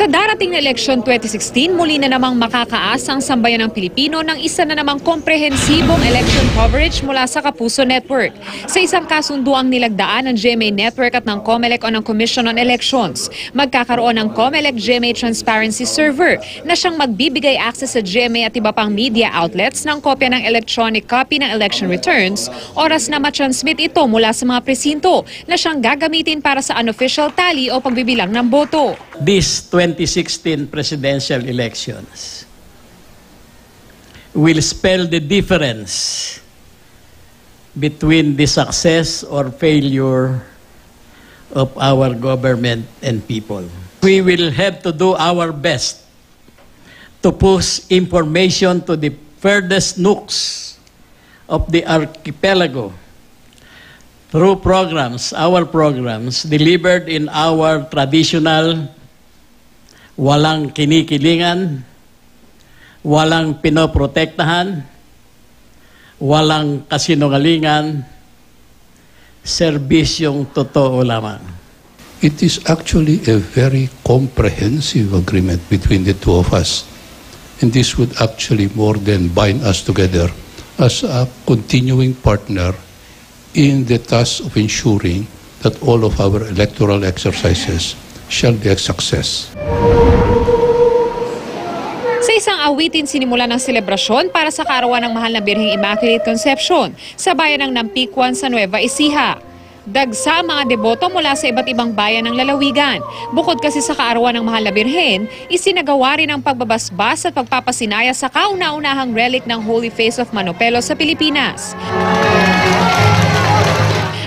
Sa darating na eleksyon 2016, muli na namang makakaasa ang sambayan ng Pilipino ng isa na namang komprehensibong election coverage mula sa Kapuso Network. Sa isang kasunduang nilagdaan ng GMA Network at ng COMELEC o ng Commission on Elections, magkakaroon ng COMELEC GMA Transparency Server na siyang magbibigay access sa GMA at iba pang media outlets ng kopya ng electronic copy ng election returns, oras na matransmit ito mula sa mga presinto na siyang gagamitin para sa unofficial tally o pagbibilang ng boto. This 2016 presidential elections will spell the difference between the success or failure of our government and people. We will have to do our best to push information to the furthest nooks of the archipelago through programs, our programs, delivered in our traditional, walang kinikilingan, walang pinoprotektahan, walang kasinungalingan, serbisyong totoo lamang. It is actually a very comprehensive agreement between the two of us. And this would actually more than bind us together as a continuing partner in the task of ensuring that all of our electoral exercises shall be a success. Sa isang awitin sinimula ng selebrasyon para sa kaarawan ng Mahal na Birheng Immaculate Conception sa bayan ng Nampikwan sa Nueva Ecija. Dagsa ang mga deboto mula sa iba't ibang bayan ng lalawigan. Bukod kasi sa kaarawan ng Mahal na Birhen, isinagawa rin ang pagbabasbas at pagpapasinaya sa kauna-unahang relic ng Holy Face of Manopelo sa Pilipinas.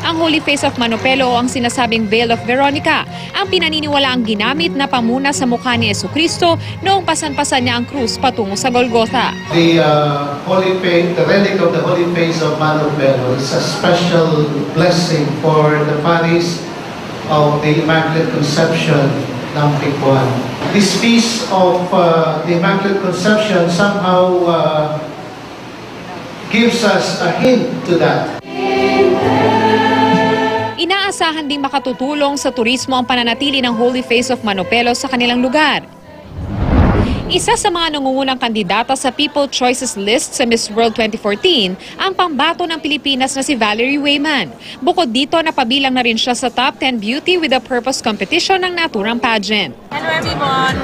Ang Holy Face of Manopelo o ang sinasabing Veil of Veronica, ang pinaniniwalaang ginamit na pamuna sa mukha ni Jesucristo noong pasan-pasan niya ang krus patungo sa Golgotha. The Holy Face, the relic of the Holy Face of Manopelo is a special blessing for the parish of the Immaculate Conception ng Pikwan. This feast of the Immaculate Conception somehow gives us a hint to that. Inaasahan ding makatutulong sa turismo ang pananatili ng Holy Face of Manopelo sa kanilang lugar. Isa sa mga nangungunang kandidata sa People Choices List sa Miss World 2014 ang pambato ng Pilipinas na si Valerie Wayman. Bukod dito, napabilang na rin siya sa Top 10 Beauty with a Purpose competition ng naturang pageant. Hello everyone!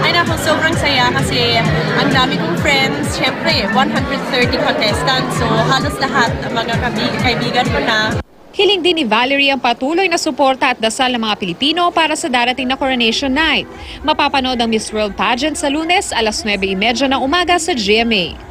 Ay naku, sobrang saya kasi ang dami kong friends. Siyempre, 130 contestants. So halos lahat ang mga kaibigan ko na. Hiling din ni Valerie ang patuloy na suporta at dasal ng mga Pilipino para sa darating na Coronation Night. Mapapanood ang Miss World pageant sa Lunes, alas 9:30 ng umaga sa GMA.